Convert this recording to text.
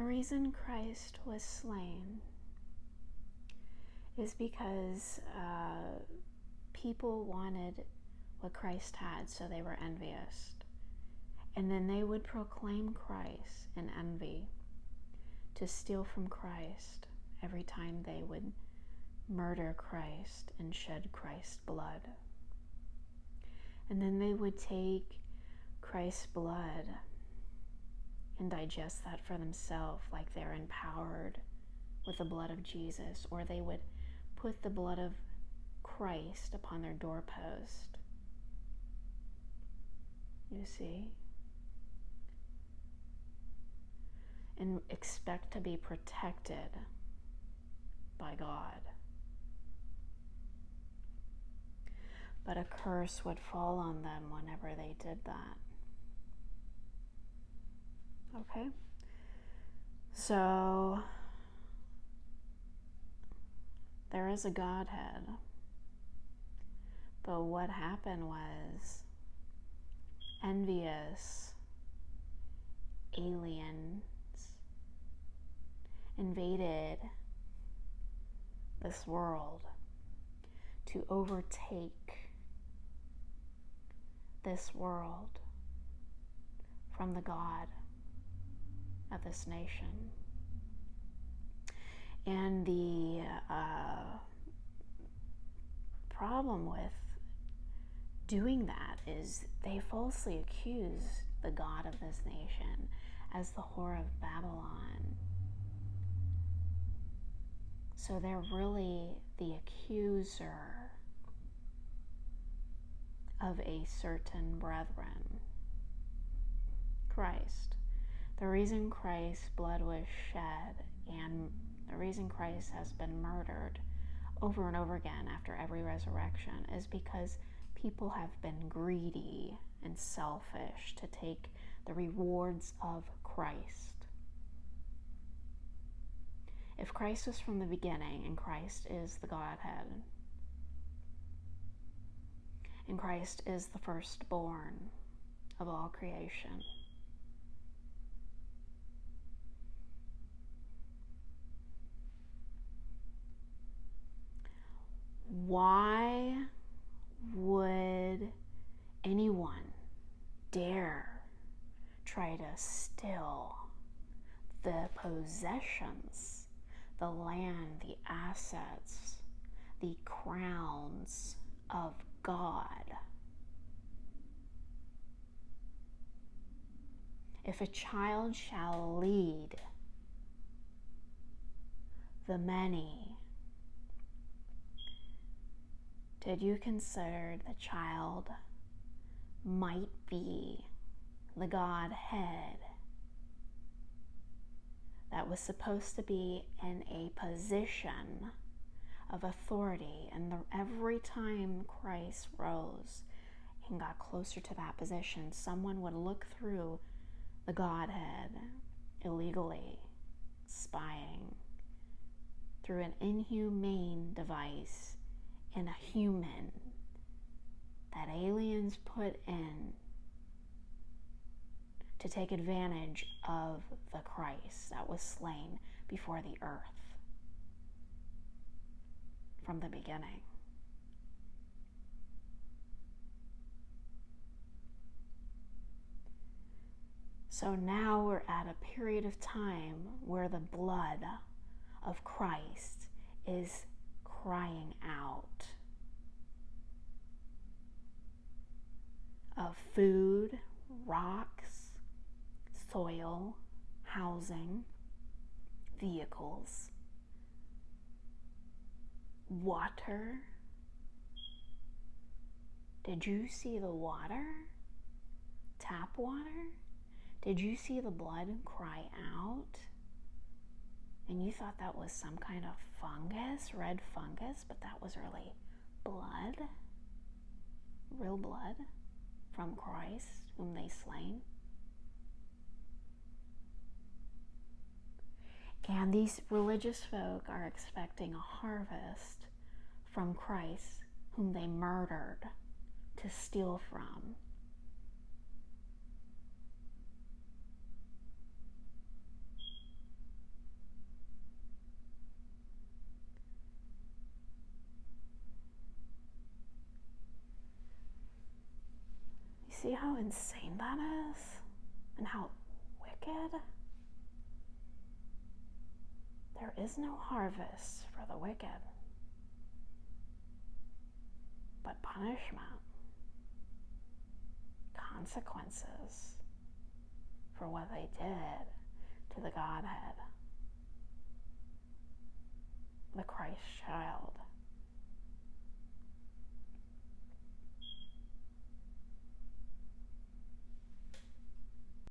The reason Christ was slain is because people wanted what Christ had, so they were envious. And then they would proclaim Christ in envy to steal from Christ every time they would murder Christ and shed Christ's blood. And then they would take Christ's blood and digest that for themselves like they're empowered with the blood of Jesus, or they would put the blood of Christ upon their doorpost. You see? And expect to be protected by God. But a curse would fall on them whenever they did that. Okay? So, there is a Godhead. But what happened was envious aliens invaded this world to overtake this world from the God of this nation. And the problem with doing that is they falsely accuse the God of this nation as the whore of Babylon. So they're really the accuser of a certain brethren, Christ. The reason Christ's blood was shed and the reason Christ has been murdered over and over again after every resurrection is because people have been greedy and selfish to take the rewards of Christ. If Christ was from the beginning and Christ is the Godhead and Christ is the firstborn of all creation, why would anyone dare try to steal the possessions, the land, the assets, the crowns of God? If a child shall lead the many, did you consider the child might be the Godhead that was supposed to be in a position of authority? And every time Christ rose and got closer to that position, someone would look through the Godhead illegally, spying through an inhumane device in a human that aliens put in to take advantage of the Christ that was slain before the earth from the beginning. So now we're at a period of time where the blood of Christ is crying out of food, rocks, soil, housing, vehicles, water. Did you see the water? Tap water? Did you see the blood cry out? And you thought that was some kind of fungus, red fungus, but that was really blood, real blood from Christ, whom they slain. And these religious folk are expecting a harvest from Christ, whom they murdered to steal from. see how insane that is? And how wicked? There is no harvest for the wicked, but punishment, consequences for what they did to the Godhead.